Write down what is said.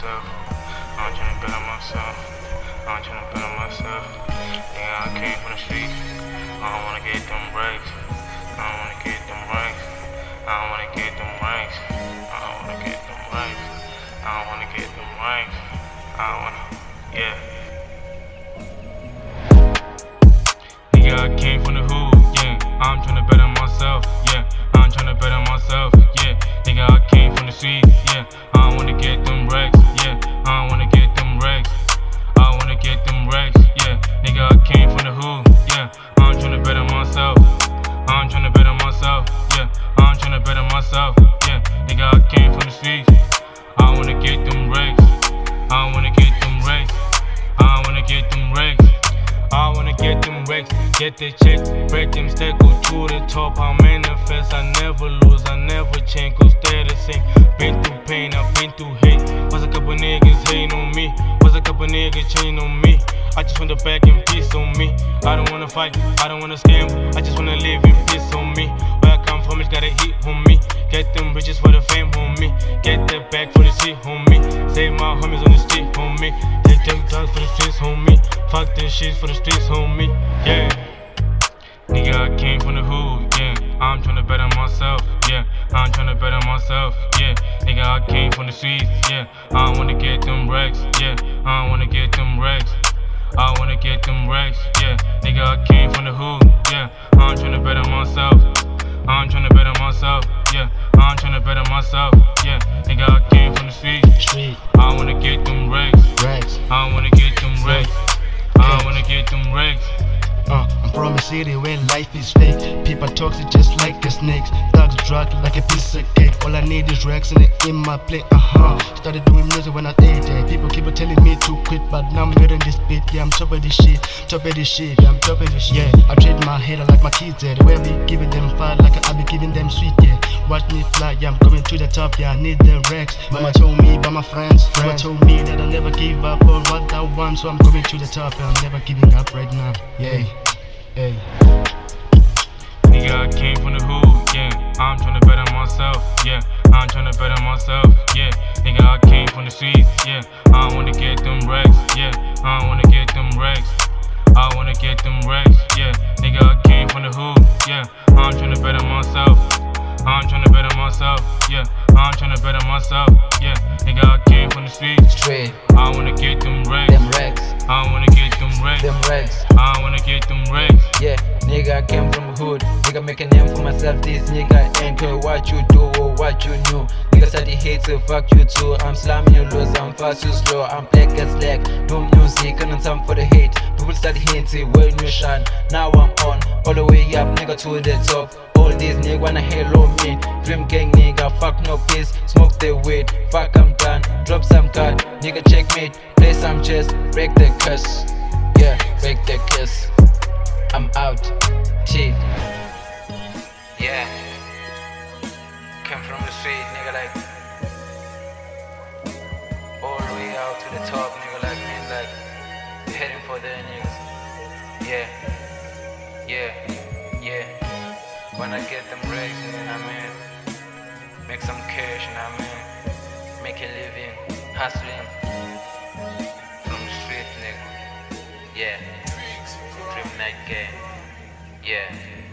myself. I'm tryna better myself. I'm tryna better myself. Nigga, I came from the streets. I don't wanna get them breaks. I don't wanna get them ranks. I don't wanna get them ranks. I don't wanna get them ranks. I don't wanna get them ranks. I don't wanna, yeah. Nigga, I came from the hood, yeah. I'm tryna better myself, yeah. I'm tryna better myself, yeah. Nigga, I came from the streets, yeah. I don't wanna get them racks, yeah. I don't wanna get them racks. I wanna get them racks, yeah. Nigga, I came from the hood, yeah. I'm tryna better myself. I'm tryna better myself, yeah. I'm tryna better myself, yeah. Nigga, I came from the streets. I wanna get them racks. I wanna get them racks. I wanna get them racks. I wanna get them racks, get the checks, break them stacks, go to the top. I manifest, I never lose, I never change, go stay the same. Been through pain, I've been through hate. Was a couple niggas hating on me, was a couple niggas cheating on me. I just want the back and peace on me. I don't wanna fight, I don't wanna scam, I just wanna live in peace on me. Where I come from, it's got a heat on me. Get them riches for the fame on me. Get that back for the shit on me. Save my homies on the street on me. Take them drugs for the streets on me. Fuck this shit for the streets on me, yeah. Nigga, I came from the hood, yeah. I'm tryna better myself, yeah. I'm tryna better myself, yeah. Nigga, I came from the streets, yeah. I wanna get them racks, yeah. I wanna get them racks. I wanna get them racks, yeah. Nigga, I came from the hood, yeah. I'm tryna better myself. I'm tryna better myself, yeah. I'm tryna better myself, yeah. Nigga, I came from the streets. I wanna get them racks. I wanna get them racks. I wanna get them racks. I'm from a city where life is fake. People toxic just like the snakes. Thugs drug like a piece of cake. All I need is racks and it in my plate. Started doing music when I was 18. People keep on telling me to quit, but now I'm hearing this beat. Yeah, I'm top of this shit, top of this shit. Yeah, I'm top of this shit. Yeah, I treat my head like my kids did. Where be giving them fire like I be giving them sweet. Yeah, watch me fly. Yeah, I'm coming to the top. Yeah, I need the racks. Mama told me by my friends. Mama told me that I'll never give up on what I want, so I'm coming to the top. Yeah, I'm never giving up right now. Yeah. Hey. Nigga, I came from the hood, yeah. I'm tryna better myself, yeah. I'm tryna better myself, yeah. Nigga, I came from the streets, yeah. I wanna get them racks, yeah. I wanna get them racks. I wanna get them racks, yeah. Nigga, I came from the hood, yeah. I'm tryna better myself. I'm tryna better myself, yeah. I'm tryna better myself, yeah. Nigga, I came from the streets. I wanna get them racks. I wanna get them racks. I wanna get them racks. Yeah, nigga, I came from the hood. Nigga, make a name for myself. This nigga ain't care what you do or what you knew. Nigga study hate, so fuck you too. I'm slamming you loose, I'm fast, you slow. I'm black as black, do music, and time for the hate. People start hating when you shine. Now I'm on, all the way up, nigga, to the top. All these nigga wanna hello me. Dream gang nigga, fuck no peace. Smoke the weed, fuck I'm done. Drop some card, nigga checkmate. Play some chess, break the curse. Yeah, break the curse. I'm out, chill. Yeah, came from the street, nigga, like all the way out to the top, nigga, like me, like heading for the niggas. Yeah, yeah, yeah. Wanna get them racks, you know what I mean? Make some cash, you know what I mean? Make a living, hustling from the street, nigga. Yeah, Dream Night Game. Yeah.